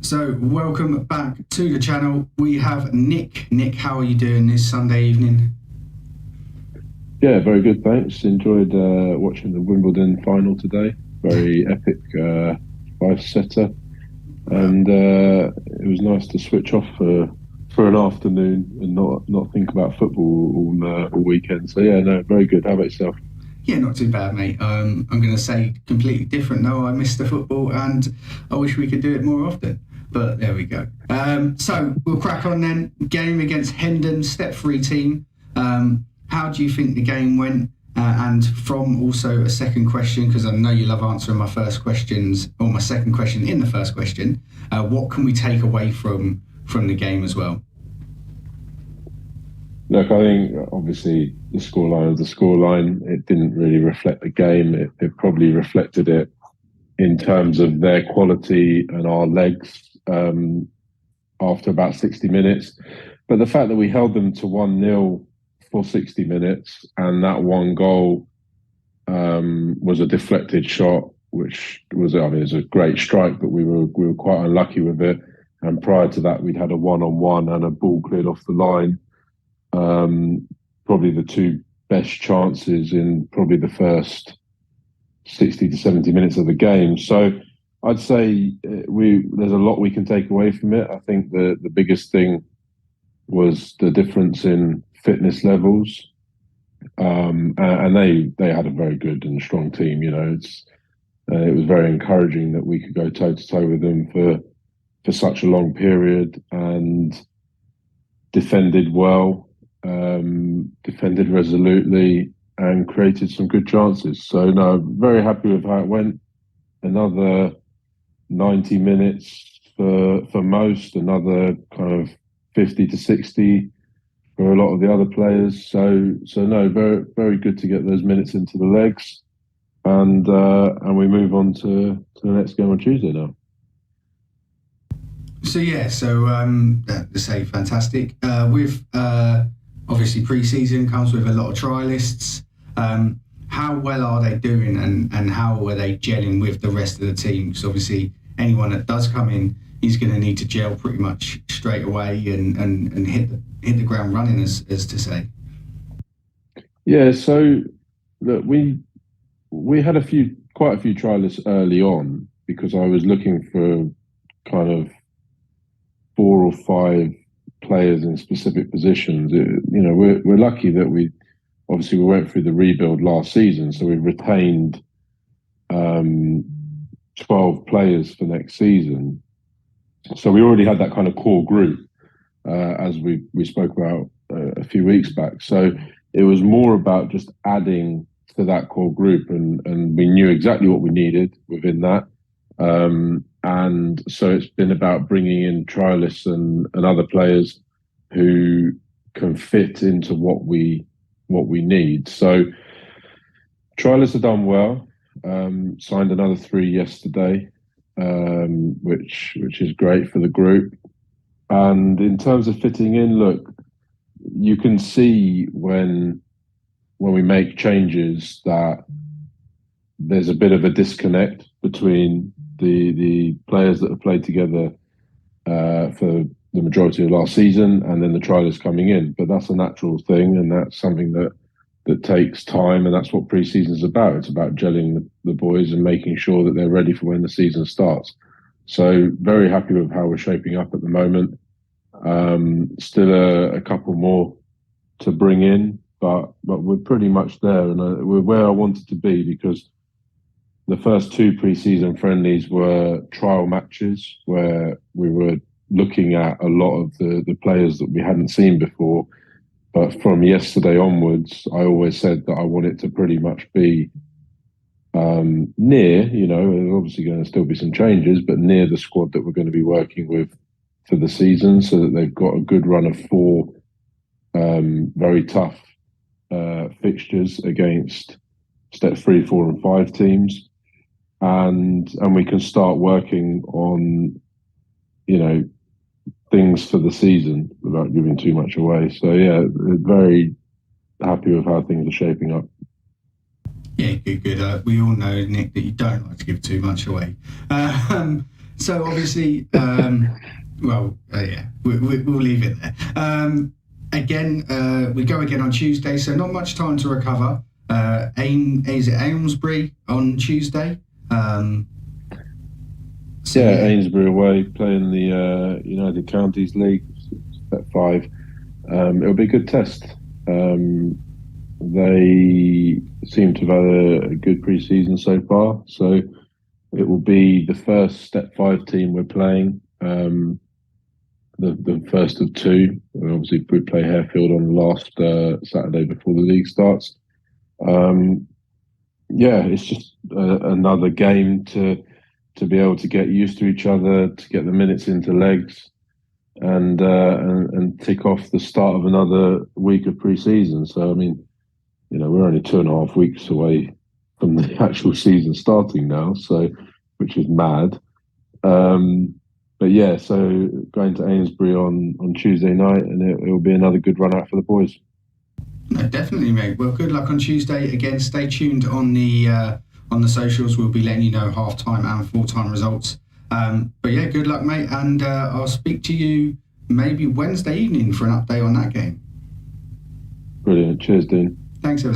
So, welcome back to the channel. We have Nick. Nick, how are you doing this Sunday evening? Yeah, very good, thanks. Enjoyed watching the Wimbledon final today. Very epic five-setter, Well, and it was nice to switch off for an afternoon and not think about football all weekend. So yeah, no, very good. How about yourself? yeah, not too bad, mate. I'm going to say completely different. No, I missed the football and I wish we could do it more often. But there we go. So, we'll crack on then. Game against Hendon, step three team. How do you think the game went? And from also a second question, because I know you love answering my first questions or my second question in the first question. What can we take away from the game as well? Look, I think obviously the scoreline was the scoreline. It didn't really reflect the game. It probably reflected it in terms of their quality and our legs after about 60 minutes. But the fact that we held them to 1-0 for 60 minutes and that one goal was a deflected shot, which was, I mean, it was a great strike, but we were quite unlucky with it. And prior to that, we'd had a one-on-one and a ball cleared off the line. Probably the two best chances in probably the first 60 to 70 minutes of the game. So I'd say we there's a lot we can take away from it. I think the biggest thing was the difference in fitness levels, and they had a very good and strong team. It was very encouraging that we could go toe to toe with them for such a long period and defended well, defended resolutely, and created some good chances. So no, very happy with how it went. Another 90 minutes for most, another kind of 50 to 60 for a lot of the other players. So no, very good to get those minutes into the legs, and we move on to the next game on Tuesday now. So yeah, to say fantastic. With obviously pre-season comes with a lot of trialists. How well are they doing, and how are they gelling with the rest of the team? Because obviously, anyone that does come in is going to need to gel pretty much straight away and hit the ground running, as to say. Yeah, so look, we had quite a few trialists early on because I was looking for kind of four or five players in specific positions. We're lucky that we went through the rebuild last season, so we've retained 12 players for next season. So we already had that kind of core group, as we spoke about a few weeks back. So it was more about just adding to that core group, and we knew exactly what we needed within that. And so it's been about bringing in trialists and other players who can fit into what we need. So trialists have done well. Signed another three yesterday, which is great for the group. And in terms of fitting in, look, you can see when we make changes that there's a bit of a disconnect between the players that have played together for the majority of last season and then the trialists coming in. But that's a natural thing, and that's something that takes time, and that's what pre-season is about. It's about gelling the boys and making sure that they're ready for when the season starts. So very happy with how we're shaping up at the moment. Still a couple more to bring in, but we're pretty much there, and we're where I wanted to be because the first two pre-season friendlies were trial matches where we were looking at a lot of the players that we hadn't seen before. But from yesterday onwards, I always said that I want it to pretty much be near, there's obviously going to still be some changes, but near the squad that we're going to be working with for the season so that they've got a good run of four very tough fixtures against step 3, 4, and 5 teams. And we can start working on, things for the season without giving too much away. So yeah, very happy with how things are shaping up. Yeah, good. We all know, Nick, that you don't like to give too much away. So obviously, yeah, we'll leave it there. Again, we go again on Tuesday, so not much time to recover. Is it Aylesbury on Tuesday? Ainsbury away, playing the United Counties League, Step 5. It'll be a good test. They seem to have had a good pre-season so far, so it will be the first Step 5 team we're playing. The first of two. Obviously, we play Harefield on the last Saturday before the league starts. It's just another game to be able to get used to each other, to get the minutes into legs, and tick off the start of another week of pre-season. So I mean, we're only 2.5 weeks away from the actual season starting now, so which is mad. But yeah, so going to Amesbury on Tuesday night, and it'll be another good run out for the boys. No, definitely, mate. Well, good luck on Tuesday. Again, stay tuned on the socials. We'll be letting you know half-time and full-time results. But yeah, good luck, mate, and I'll speak to you maybe Wednesday evening for an update on that game. Brilliant. Cheers, Dean. Thanks, everyone.